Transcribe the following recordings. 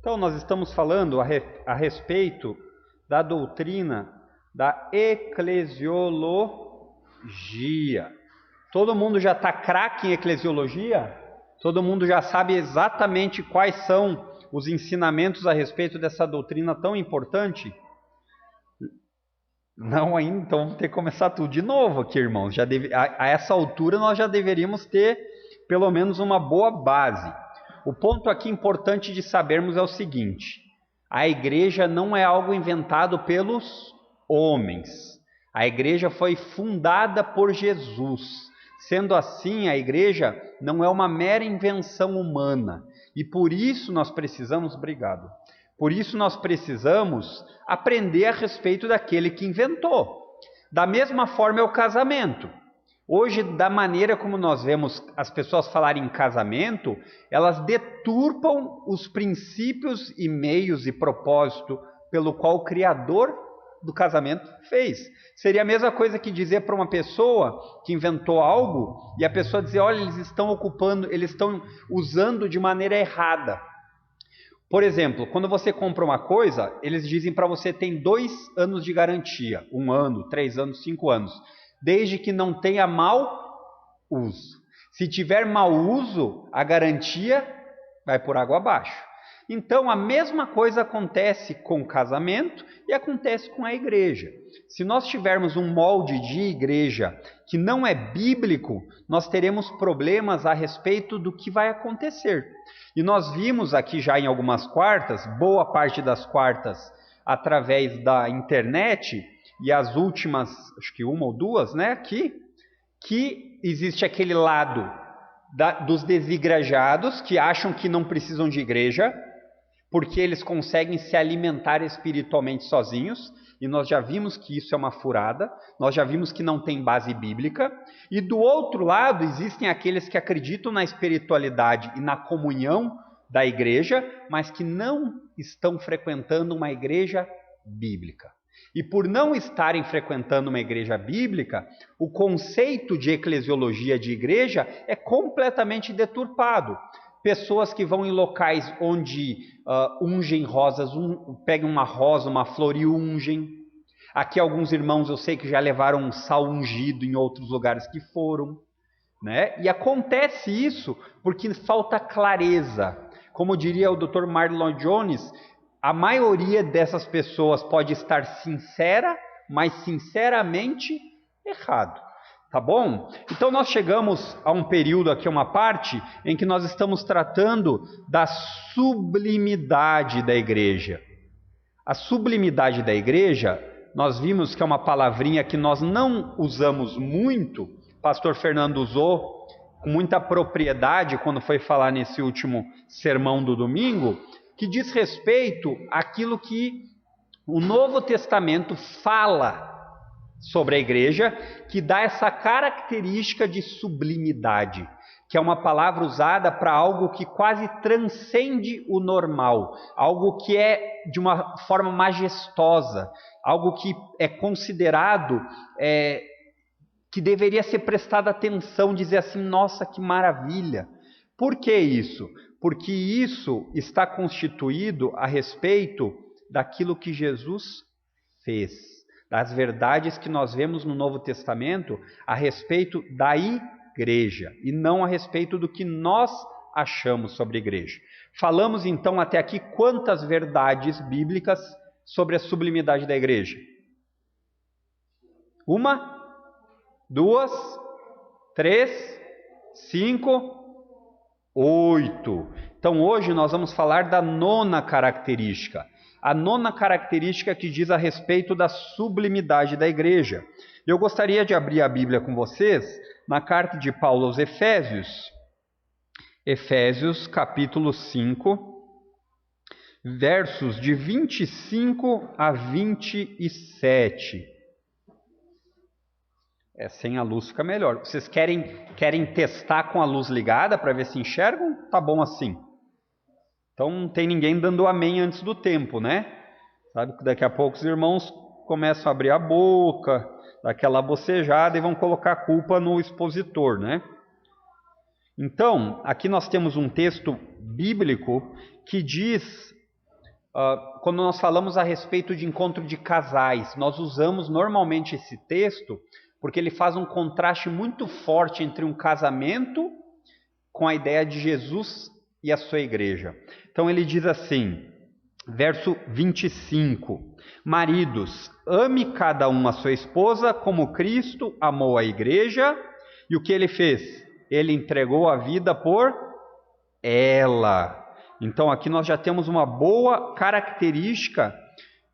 Então, nós estamos falando a respeito da doutrina da eclesiologia. Todo mundo já está craque em eclesiologia? Todo mundo já sabe exatamente quais são os ensinamentos a respeito dessa doutrina tão importante? Não ainda, então vamos ter que começar tudo de novo aqui, irmãos. A essa altura nós já deveríamos ter pelo menos uma boa base. O ponto aqui importante de sabermos é o seguinte: a igreja não é algo inventado pelos homens. A igreja foi fundada por Jesus. Sendo assim, a igreja não é uma mera invenção humana. E por isso nós precisamos, por isso nós precisamos aprender a respeito daquele que inventou. Da mesma forma é o casamento. Hoje, da maneira como nós vemos as pessoas falarem em casamento, elas deturpam os princípios e meios e propósito pelo qual o Criador do casamento fez. Seria a mesma coisa que dizer para uma pessoa que inventou algo e a pessoa dizer, olha, eles estão usando de maneira errada. Por exemplo, quando você compra uma coisa, eles dizem para você tem 2 anos de garantia, 1 ano, 3 anos, 5 anos, desde que não tenha mau uso. Se tiver mau uso, a garantia vai por água abaixo. Então, a mesma coisa acontece com o casamento e acontece com a igreja. Se nós tivermos um molde de igreja que não é bíblico, nós teremos problemas a respeito do que vai acontecer. E nós vimos aqui já em algumas quartas, boa parte das quartas através da internet, e as últimas, acho que 1 ou 2, né, aqui, que existe aquele lado dos desigrejados que acham que não precisam de igreja, porque eles conseguem se alimentar espiritualmente sozinhos, e nós já vimos que isso é uma furada, nós já vimos que não tem base bíblica, e do outro lado existem aqueles que acreditam na espiritualidade e na comunhão da igreja, mas que não estão frequentando uma igreja bíblica. E por não estarem frequentando uma igreja bíblica, o conceito de eclesiologia de igreja é completamente deturpado. Pessoas que vão em locais onde ungem rosas, pegam uma rosa, uma flor e ungem. Aqui alguns irmãos eu sei que já levaram um sal ungido em outros lugares que foram, né? E acontece isso porque falta clareza. Como diria o Dr. Martin Lloyd Jones, a maioria dessas pessoas pode estar sincera, mas sinceramente errado. Tá bom? Então nós chegamos a um período aqui, uma parte, em que nós estamos tratando da sublimidade da igreja. A sublimidade da igreja, nós vimos que é uma palavrinha que nós não usamos muito, o pastor Fernando usou com muita propriedade quando foi falar nesse último sermão do domingo, que diz respeito àquilo que o Novo Testamento fala sobre a igreja, que dá essa característica de sublimidade, que é uma palavra usada para algo que quase transcende o normal, algo que é de uma forma majestosa, algo que é considerado, que deveria ser prestado atenção, dizer assim, nossa, que maravilha. Por que isso? Porque isso está constituído a respeito daquilo que Jesus fez, das verdades que nós vemos no Novo Testamento a respeito da igreja, e não a respeito do que nós achamos sobre a igreja. Falamos então até aqui quantas verdades bíblicas sobre a sublimidade da igreja? 1, 2, 3, 5, 8. Então hoje nós vamos falar da 9ª característica. A 9ª característica que diz a respeito da sublimidade da igreja. Eu gostaria de abrir a Bíblia com vocês na carta de Paulo aos Efésios. Efésios capítulo 5, versos de 25 a 27. Sem a luz fica melhor. Vocês querem testar com a luz ligada para ver se enxergam? Tá bom assim. Então não tem ninguém dando amém antes do tempo, né? Sabe que daqui a pouco os irmãos começam a abrir a boca, daquela bocejada e vão colocar a culpa no expositor, né? Então, aqui nós temos um texto bíblico que diz quando nós falamos a respeito de encontro de casais, nós usamos normalmente esse texto porque ele faz um contraste muito forte entre um casamento com a ideia de Jesus e a sua igreja. Então ele diz assim, verso 25: Maridos, ame cada um a sua esposa como Cristo amou a igreja. E o que ele fez? Ele entregou a vida por ela. Então aqui nós já temos uma boa característica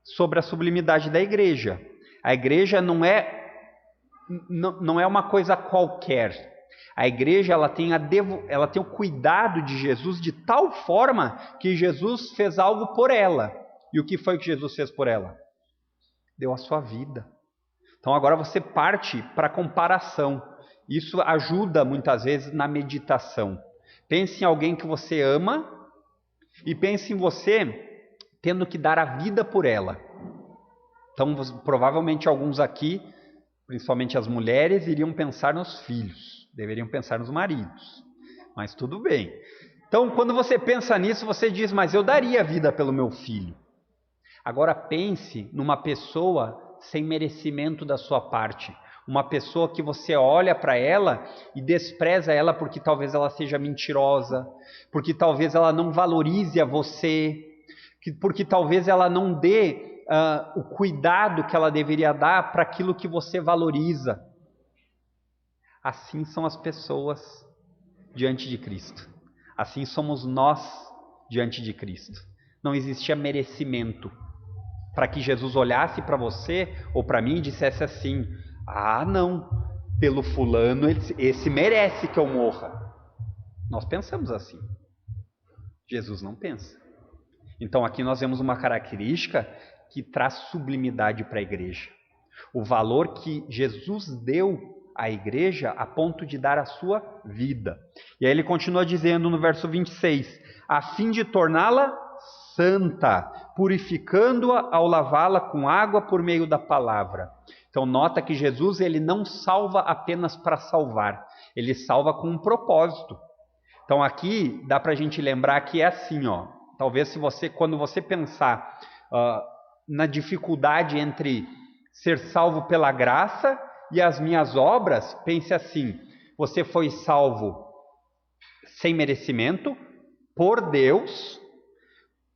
sobre a sublimidade da igreja. A igreja não é uma coisa qualquer. A igreja ela tem o cuidado de Jesus de tal forma que Jesus fez algo por ela. E o que foi que Jesus fez por ela? Deu a sua vida. Então agora você parte para a comparação. Isso ajuda muitas vezes na meditação. Pense em alguém que você ama e pense em você tendo que dar a vida por ela. Então provavelmente alguns aqui, principalmente as mulheres, iriam pensar nos filhos. Deveriam pensar nos maridos. Mas tudo bem. Então quando você pensa nisso, você diz, mas eu daria a vida pelo meu filho. Agora pense numa pessoa sem merecimento da sua parte. Uma pessoa que você olha para ela e despreza ela porque talvez ela seja mentirosa, porque talvez ela não valorize a você, porque talvez ela não dê o cuidado que ela deveria dar para aquilo que você valoriza. Assim são as pessoas diante de Cristo. Assim somos nós diante de Cristo. Não existia merecimento para que Jesus olhasse para você ou para mim e dissesse assim, não, pelo fulano esse merece que eu morra. Nós pensamos assim. Jesus não pensa. Então aqui nós vemos uma característica que traz sublimidade para a igreja. O valor que Jesus deu à igreja a ponto de dar a sua vida. E aí ele continua dizendo no verso 26, a fim de torná-la santa, purificando-a ao lavá-la com água por meio da palavra. Então nota que Jesus ele não salva apenas para salvar, ele salva com um propósito. Então aqui dá para a gente lembrar que é assim, talvez quando você pensar na dificuldade entre ser salvo pela graça e as minhas obras, pense assim, você foi salvo sem merecimento, por Deus,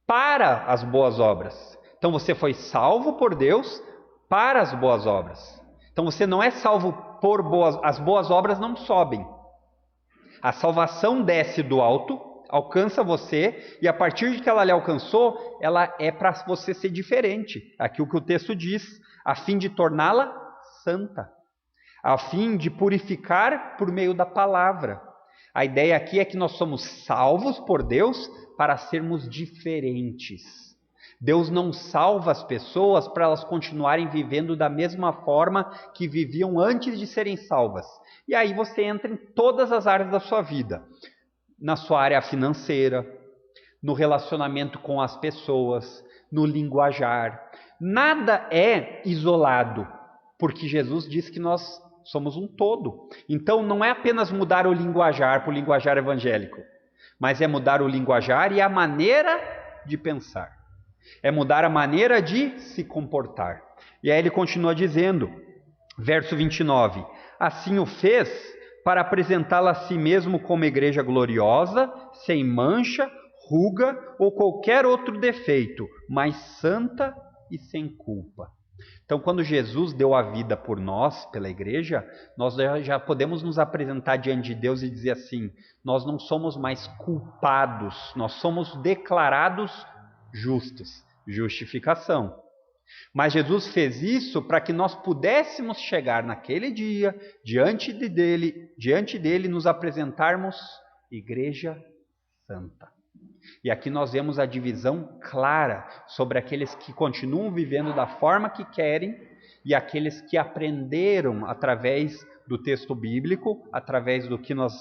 para as boas obras. Então você foi salvo por Deus para as boas obras. Então você não é salvo por as boas obras não sobem. A salvação desce do alto, alcança você, e a partir de que ela lhe alcançou, ela é para você ser diferente. Aqui o que o texto diz, a fim de torná-la santa, a fim de purificar por meio da palavra. A ideia aqui é que nós somos salvos por Deus para sermos diferentes. Deus não salva as pessoas para elas continuarem vivendo da mesma forma que viviam antes de serem salvas. E aí você entra em todas as áreas da sua vida. Na sua área financeira, no relacionamento com as pessoas, no linguajar. Nada é isolado, porque Jesus diz que nós somos um todo. Então não é apenas mudar o linguajar para o linguajar evangélico, mas é mudar o linguajar e a maneira de pensar. É mudar a maneira de se comportar. E aí ele continua dizendo, verso 29, assim o fez para apresentá-la a si mesmo como igreja gloriosa, sem mancha, ruga ou qualquer outro defeito, mas santa e sem culpa. Então, quando Jesus deu a vida por nós, pela igreja, nós já podemos nos apresentar diante de Deus e dizer assim, nós não somos mais culpados, nós somos declarados justos, justificação. Mas Jesus fez isso para que nós pudéssemos chegar naquele dia, diante dele nos apresentarmos igreja santa. E aqui nós vemos a divisão clara sobre aqueles que continuam vivendo da forma que querem e aqueles que aprenderam através do texto bíblico, através do que nós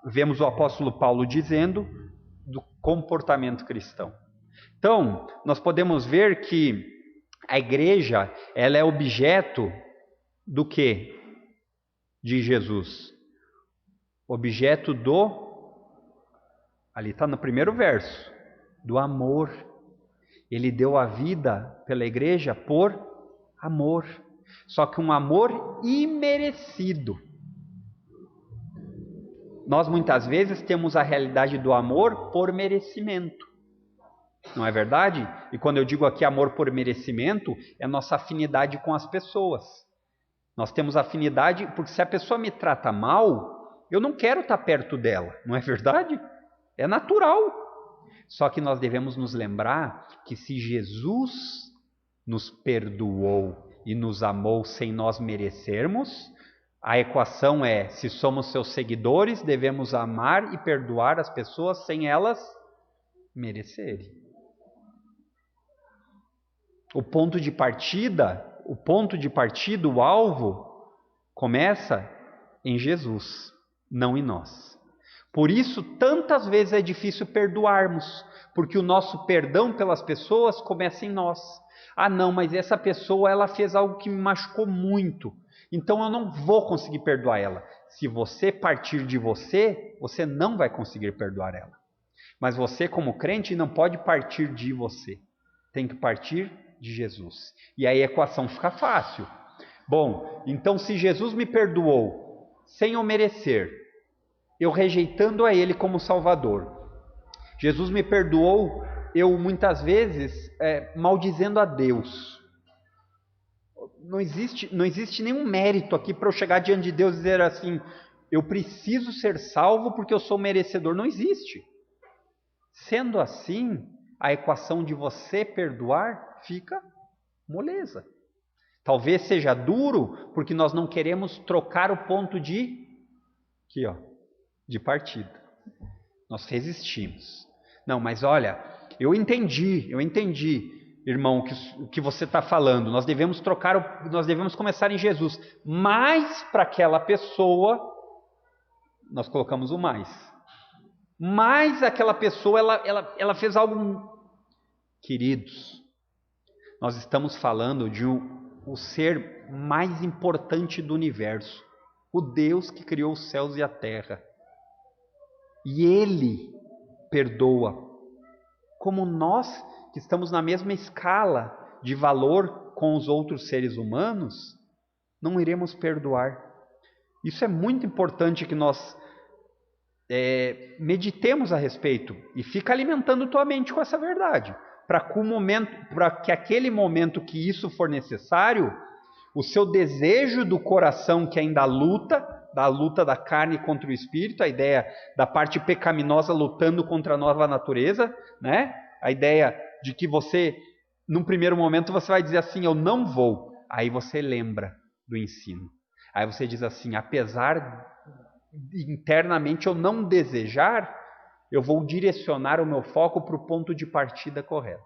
vemos o apóstolo Paulo dizendo, do comportamento cristão. Então, nós podemos ver que a igreja, ela é objeto do quê? De Jesus. Objeto do... Ali está no primeiro verso. Do amor. Ele deu a vida pela igreja por amor. Só que um amor imerecido. Nós muitas vezes temos a realidade do amor por merecimento. Não é verdade? E quando eu digo aqui amor por merecimento, é a nossa afinidade com as pessoas. Nós temos afinidade porque se a pessoa me trata mal, eu não quero estar perto dela. Não é verdade? É natural. Só que nós devemos nos lembrar que se Jesus nos perdoou e nos amou sem nós merecermos, a equação é, se somos seus seguidores, devemos amar e perdoar as pessoas sem elas merecerem. O ponto de partida, o alvo, começa em Jesus, não em nós. Por isso, tantas vezes é difícil perdoarmos, porque o nosso perdão pelas pessoas começa em nós. Ah, não, mas essa pessoa ela fez algo que me machucou muito, então eu não vou conseguir perdoar ela. Se você partir de você, você não vai conseguir perdoar ela. Mas você, como crente, não pode partir de você. Tem que partir de Jesus. E aí a equação fica fácil. Bom, então se Jesus me perdoou sem eu merecer, eu rejeitando a Ele como Salvador, Jesus me perdoou, eu muitas vezes maldizendo a Deus. Não existe nenhum mérito aqui para eu chegar diante de Deus e dizer assim, eu preciso ser salvo porque eu sou merecedor. Não existe. Sendo assim, a equação de você perdoar fica moleza. Talvez seja duro porque nós não queremos trocar o ponto de partida. Nós resistimos. Não, mas olha, eu entendi, irmão, o que você está falando. Nós devemos começar em Jesus. Mas para aquela pessoa, nós colocamos o mais. Mas aquela pessoa, ela fez algo... Queridos, nós estamos falando de o ser mais importante do universo. O Deus que criou os céus e a terra. E Ele perdoa. Como nós, que estamos na mesma escala de valor com os outros seres humanos, não iremos perdoar. Isso é muito importante que nós meditemos a respeito. E fica alimentando tua mente com essa verdade. Para que aquele momento que isso for necessário, o seu desejo do coração que ainda luta, da luta da carne contra o espírito, a ideia da parte pecaminosa lutando contra a nova natureza, né? A ideia de que você, num primeiro momento, você vai dizer assim, eu não vou. Aí você lembra do ensino. Aí você diz assim, apesar de internamente eu não desejar, eu vou direcionar o meu foco para o ponto de partida correto.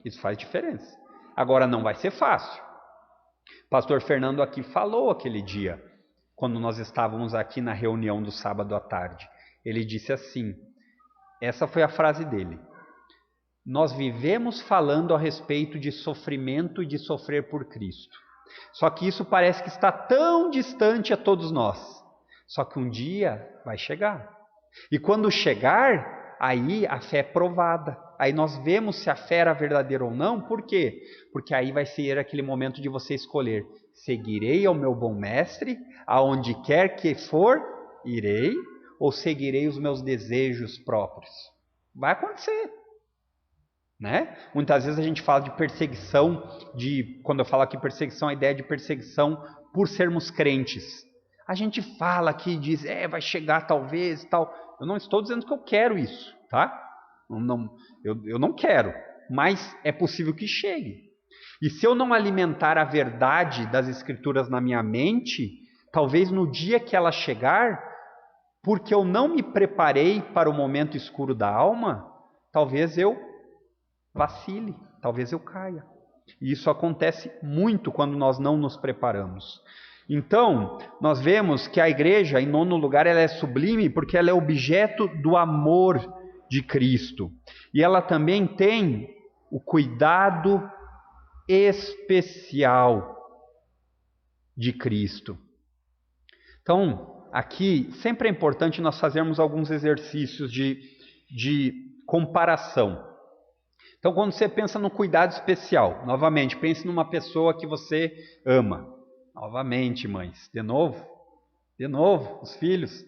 Isso faz diferença. Agora não vai ser fácil. Pastor Fernando aqui falou aquele dia, quando nós estávamos aqui na reunião do sábado à tarde. Ele disse assim, essa foi a frase dele. Nós vivemos falando a respeito de sofrimento e de sofrer por Cristo. Só que isso parece que está tão distante a todos nós. Só que um dia vai chegar. E quando chegar, aí a fé é provada. Aí nós vemos se a fé era verdadeira ou não. Por quê? Porque aí vai ser aquele momento de você escolher. Seguirei ao meu bom mestre, aonde quer que for, irei, ou seguirei os meus desejos próprios. Vai acontecer. Né? Muitas vezes a gente fala de perseguição, quando eu falo aqui perseguição, a ideia de perseguição por sermos crentes. A gente fala aqui e diz, vai chegar talvez tal. Eu não estou dizendo que eu quero isso, tá? Eu não quero, mas é possível que chegue. E se eu não alimentar a verdade das Escrituras na minha mente, talvez no dia que ela chegar, porque eu não me preparei para o momento escuro da alma, talvez eu vacile, talvez eu caia. E isso acontece muito quando nós não nos preparamos. Então, nós vemos que a igreja, em nono lugar, ela é sublime porque ela é objeto do amor de Cristo. E ela também tem o cuidado especial de Cristo. Então, aqui, sempre é importante nós fazermos alguns exercícios de comparação. Então, quando você pensa no cuidado especial, novamente, pense numa pessoa que você ama. Novamente, mães, de novo, os filhos.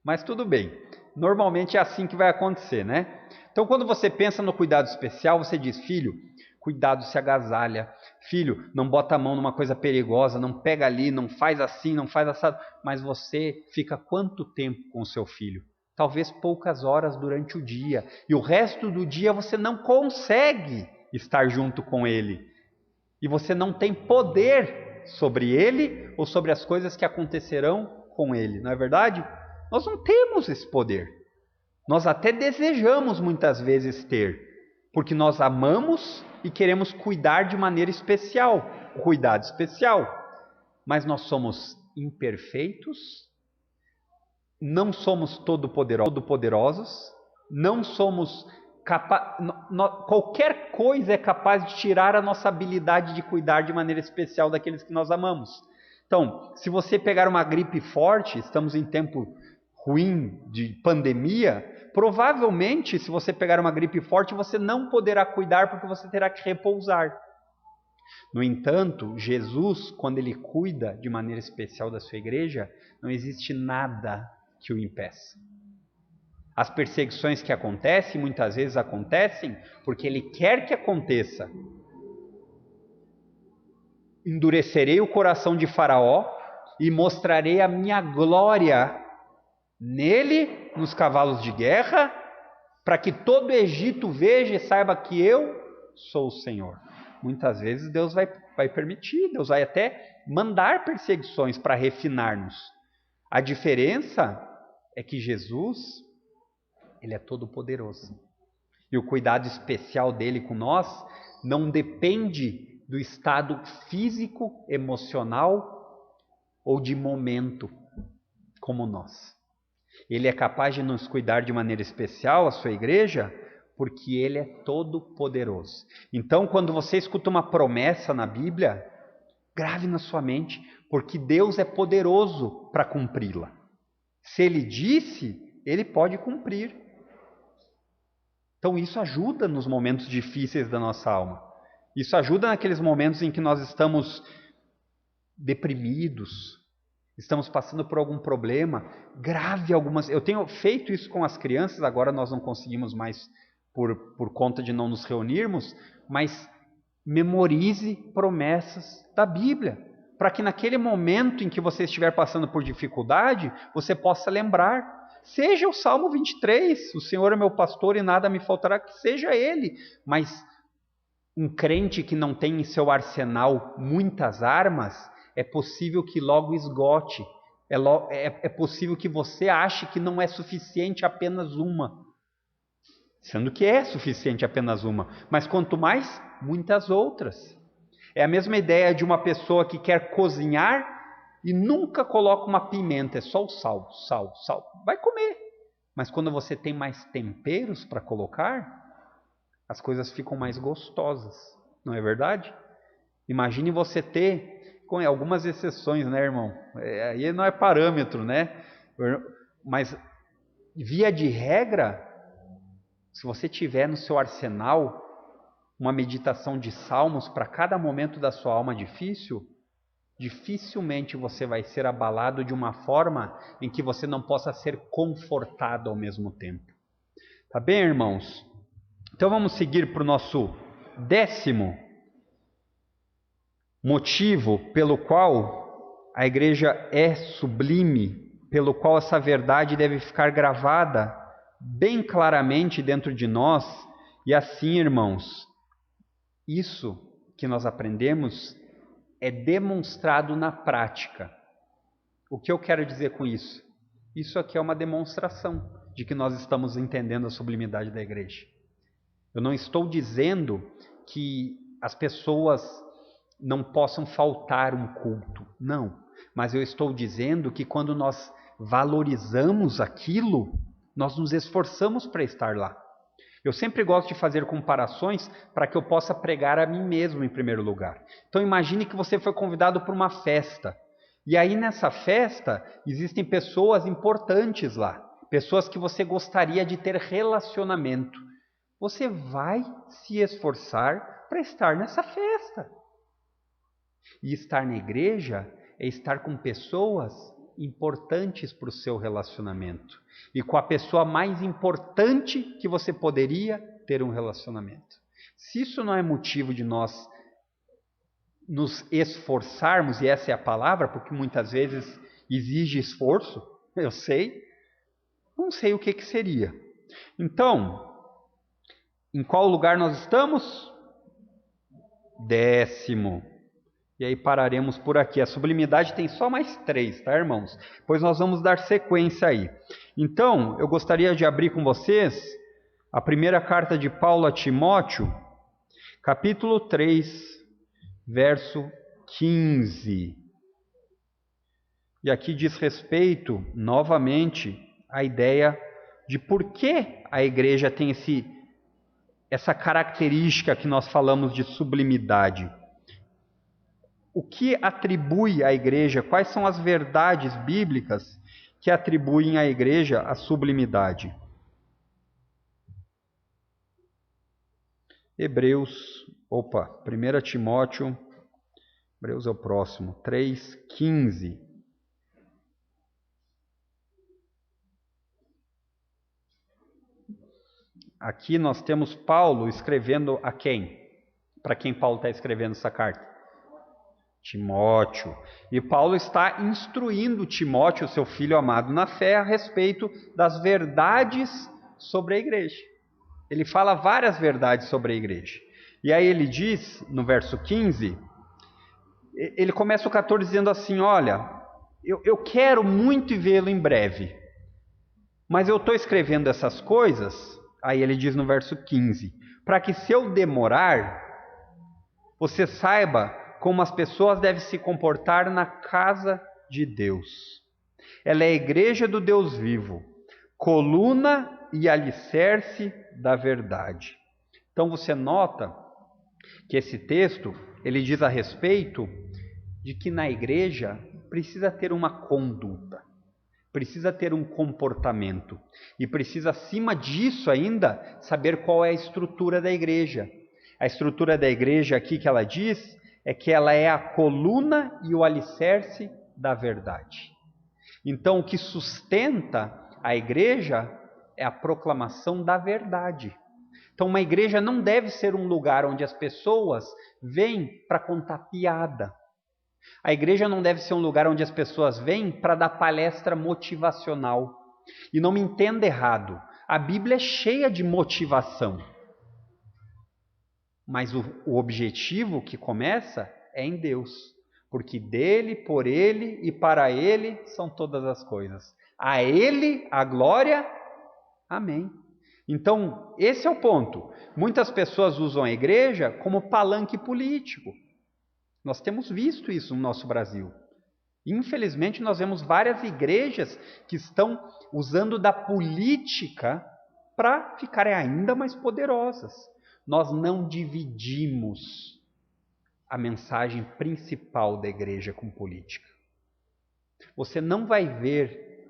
Mas tudo bem, normalmente é assim que vai acontecer, né? Então, quando você pensa no cuidado especial, você diz, filho, cuidado, se agasalha. Filho, não bota a mão numa coisa perigosa, não pega ali, não faz assim, não faz assado. Mas você fica quanto tempo com o seu filho? Talvez poucas horas durante o dia. E o resto do dia você não consegue estar junto com ele. E você não tem poder sobre ele ou sobre as coisas que acontecerão com ele, não é verdade? Nós não temos esse poder. Nós até desejamos muitas vezes ter, porque nós amamos e queremos cuidar de maneira especial, cuidado especial. Mas nós somos imperfeitos, não somos todo-poderosos, não somos qualquer coisa é capaz de tirar a nossa habilidade de cuidar de maneira especial daqueles que nós amamos. Então, se você pegar uma gripe forte, estamos em tempo ruim de pandemia, provavelmente, se você pegar uma gripe forte, você não poderá cuidar porque você terá que repousar. No entanto, Jesus, quando ele cuida de maneira especial da sua igreja, não existe nada que o impeça. As perseguições que acontecem, muitas vezes acontecem porque ele quer que aconteça. Endurecerei o coração de Faraó e mostrarei a minha glória nele, nos cavalos de guerra, para que todo o Egito veja e saiba que eu sou o Senhor. Muitas vezes Deus vai permitir, Deus vai até mandar perseguições para refinar-nos. A diferença é que Jesus, ele é todo poderoso. E o cuidado especial dele com nós não depende do estado físico, emocional ou de momento, como nós. Ele é capaz de nos cuidar de maneira especial, a sua igreja, porque ele é todo poderoso. Então, quando você escuta uma promessa na Bíblia, grave na sua mente, porque Deus é poderoso para cumpri-la. Se ele disse, ele pode cumprir. Então isso ajuda nos momentos difíceis da nossa alma. Isso ajuda naqueles momentos em que nós estamos deprimidos, estamos passando por algum problema grave. Eu tenho feito isso com as crianças, agora nós não conseguimos mais por conta de não nos reunirmos, mas memorize promessas da Bíblia, para que naquele momento em que você estiver passando por dificuldade, você possa lembrar. Seja o Salmo 23, o Senhor é meu pastor e nada me faltará, que seja ele. Mas um crente que não tem em seu arsenal muitas armas, é possível que logo esgote. É possível que você ache que não é suficiente apenas uma. Sendo que é suficiente apenas uma. Mas quanto mais, muitas outras. É a mesma ideia de uma pessoa que quer cozinhar e nunca coloca uma pimenta, é só o sal. Vai comer. Mas quando você tem mais temperos para colocar, as coisas ficam mais gostosas. Não é verdade? Imagine você ter, com algumas exceções, né, irmão? Aí não é parâmetro, né? Mas, via de regra, se você tiver no seu arsenal uma meditação de salmos para cada momento da sua alma difícil, dificilmente você vai ser abalado de uma forma em que você não possa ser confortado ao mesmo tempo. Tá bem, irmãos? Então vamos seguir para o nosso 10º motivo pelo qual a igreja é sublime, pelo qual essa verdade deve ficar gravada bem claramente dentro de nós. E assim, irmãos, isso que nós aprendemos é demonstrado na prática. O que eu quero dizer com isso? Isso aqui é uma demonstração de que nós estamos entendendo a sublimidade da igreja. Eu não estou dizendo que as pessoas não possam faltar um culto, não. Mas eu estou dizendo que quando nós valorizamos aquilo, nós nos esforçamos para estar lá. Eu sempre gosto de fazer comparações para que eu possa pregar a mim mesmo em primeiro lugar. Então imagine que você foi convidado para uma festa. E aí nessa festa existem pessoas importantes lá. Pessoas que você gostaria de ter relacionamento. você vai se esforçar para estar nessa festa. E estar na igreja é estar com pessoas importantes para o seu relacionamento. E com a pessoa mais importante que você poderia ter um relacionamento. Se isso não é motivo de nós nos esforçarmos, e essa é a palavra, porque muitas vezes exige esforço, eu sei, não sei o que seria. Então, em qual lugar nós estamos? 10º. E aí pararemos por aqui. A sublimidade tem só mais 3, tá, irmãos? Pois nós vamos dar sequência aí. Então, eu gostaria de abrir com vocês a primeira carta de Paulo a Timóteo, capítulo 3, verso 15. E aqui diz respeito, novamente, à ideia de por que a igreja tem essa característica que nós falamos de sublimidade. O que atribui à igreja, quais são as verdades bíblicas que atribuem à igreja a sublimidade? Hebreus, 1 Timóteo, Hebreus é o próximo, 3,15. Aqui nós temos Paulo escrevendo a quem? Para quem Paulo está escrevendo essa carta? Timóteo. E Paulo está instruindo Timóteo, seu filho amado na fé, a respeito das verdades sobre a igreja. Ele fala várias verdades sobre a igreja. E aí ele diz, no verso 15, ele começa o 14 dizendo assim, olha, eu quero muito vê-lo em breve, mas eu estou escrevendo essas coisas, aí ele diz no verso 15, para que se eu demorar, você saiba como as pessoas devem se comportar na casa de Deus. Ela é a igreja do Deus vivo, coluna e alicerce da verdade. Então você nota que esse texto, ele diz a respeito de que na igreja precisa ter uma conduta, precisa ter um comportamento e precisa, acima disso ainda, saber qual é a estrutura da igreja. A estrutura da igreja aqui que ela diz é que ela é a coluna e o alicerce da verdade. Então, o que sustenta a igreja é a proclamação da verdade. Então, uma igreja não deve ser um lugar onde as pessoas vêm para contar piada. A igreja não deve ser um lugar onde as pessoas vêm para dar palestra motivacional. E não me entenda errado, a Bíblia é cheia de motivação. Mas o objetivo que começa é em Deus. Porque dele, por ele e para ele são todas as coisas. A ele a glória. Amém. Então, esse é o ponto. Muitas pessoas usam a igreja como palanque político. Nós temos visto isso no nosso Brasil. Infelizmente, nós vemos várias igrejas que estão usando da política para ficarem ainda mais poderosas. Nós não dividimos a mensagem principal da igreja com política. Você não vai ver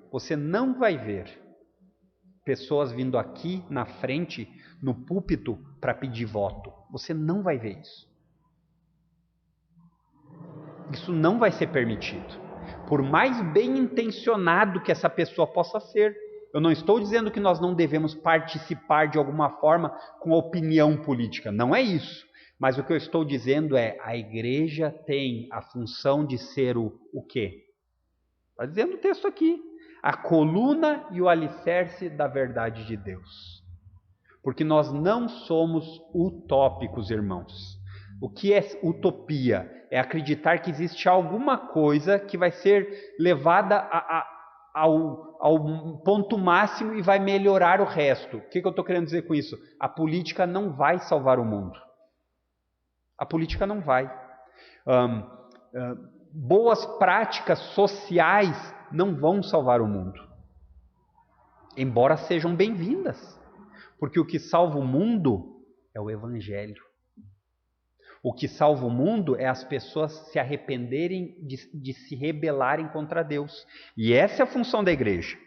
pessoas vindo aqui na frente, no púlpito, para pedir voto. Você não vai ver isso. Isso não vai ser permitido. Por mais bem intencionado que essa pessoa possa ser. Eu não estou dizendo que nós não devemos participar de alguma forma com a opinião política. Não é isso. Mas o que eu estou dizendo é, a igreja tem a função de ser o quê? Está dizendo o texto aqui. A coluna e o alicerce da verdade de Deus. Porque nós não somos utópicos, irmãos. O que é utopia? É acreditar que existe alguma coisa que vai ser levada ao ponto máximo e vai melhorar o resto. O que eu estou querendo dizer com isso? A política não vai salvar o mundo. A política não vai. Boas práticas sociais não vão salvar o mundo. Embora sejam bem-vindas. Porque o que salva o mundo é o Evangelho. O que salva o mundo é as pessoas se arrependerem de se rebelarem contra Deus. E essa é a função da igreja.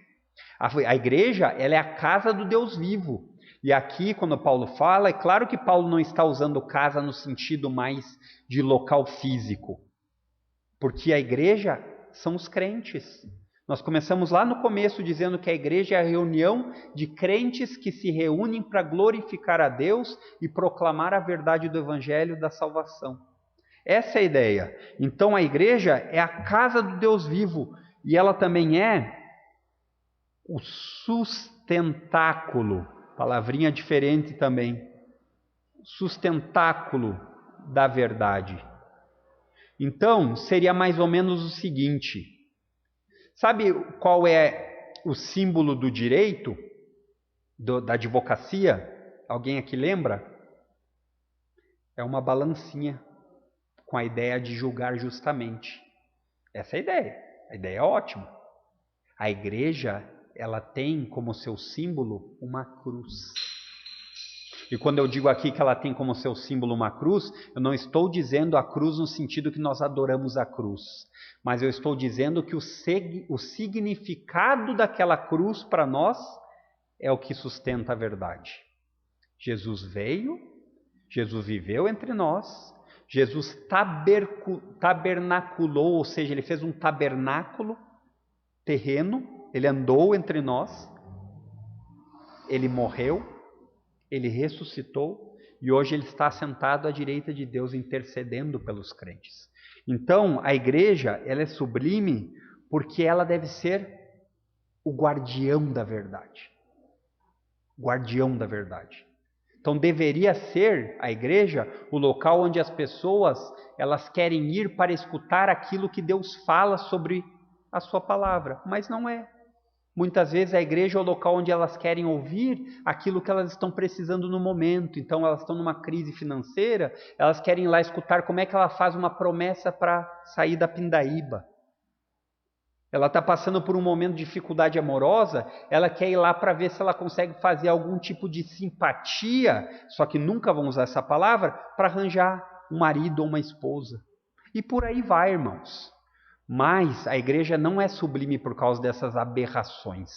A igreja, ela é a casa do Deus vivo. E aqui, quando Paulo fala, é claro que Paulo não está usando casa no sentido mais de local físico, porque a igreja são os crentes. Nós começamos lá no começo dizendo que a igreja é a reunião de crentes que se reúnem para glorificar a Deus e proclamar a verdade do evangelho da salvação. Essa é a ideia. Então a igreja é a casa do Deus vivo e ela também é o sustentáculo, palavrinha diferente também, sustentáculo da verdade. Então seria mais ou menos o seguinte: sabe qual é o símbolo do direito, da advocacia? Alguém aqui lembra? É uma balancinha com a ideia de julgar justamente. Essa é a ideia. A ideia é ótima. A igreja, ela tem como seu símbolo uma cruz. E quando eu digo aqui que ela tem como seu símbolo uma cruz, eu não estou dizendo a cruz no sentido que nós adoramos a cruz, mas eu estou dizendo que o significado daquela cruz para nós é o que sustenta a verdade. Jesus veio, Jesus viveu entre nós, Jesus tabernaculou, ou seja, ele fez um tabernáculo terreno, ele andou entre nós, ele morreu, ele ressuscitou e hoje ele está sentado à direita de Deus intercedendo pelos crentes. Então, a igreja, ela é sublime porque ela deve ser o guardião da verdade. Guardião da verdade. Então, deveria ser a igreja o local onde as pessoas, elas querem ir para escutar aquilo que Deus fala sobre a sua palavra, mas não é. Muitas vezes a igreja é o local onde elas querem ouvir aquilo que elas estão precisando no momento. Então elas estão numa crise financeira, elas querem ir lá escutar como é que ela faz uma promessa para sair da pindaíba. Ela está passando por um momento de dificuldade amorosa, ela quer ir lá para ver se ela consegue fazer algum tipo de simpatia, só que nunca vão usar essa palavra, para arranjar um marido ou uma esposa. E por aí vai, irmãos. Mas a igreja não é sublime por causa dessas aberrações.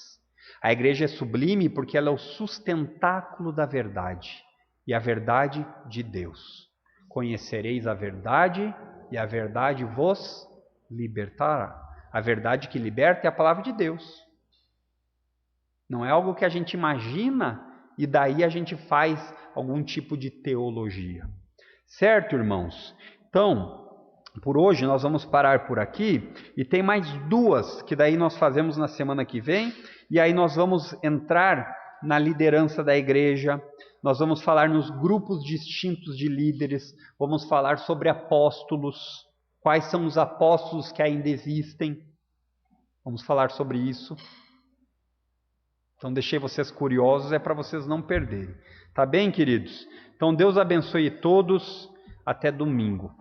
A igreja é sublime porque ela é o sustentáculo da verdade. E a verdade de Deus. Conhecereis a verdade e a verdade vos libertará. A verdade que liberta é a palavra de Deus. Não é algo que a gente imagina e daí a gente faz algum tipo de teologia. Certo, irmãos? Então, por hoje nós vamos parar por aqui e tem mais duas que daí nós fazemos na semana que vem e aí nós vamos entrar na liderança da igreja, nós vamos falar nos grupos distintos de líderes, vamos falar sobre apóstolos, quais são os apóstolos que ainda existem, vamos falar sobre isso. Então deixei vocês curiosos, é para vocês não perderem. Tá bem, queridos? Então Deus abençoe todos, até domingo.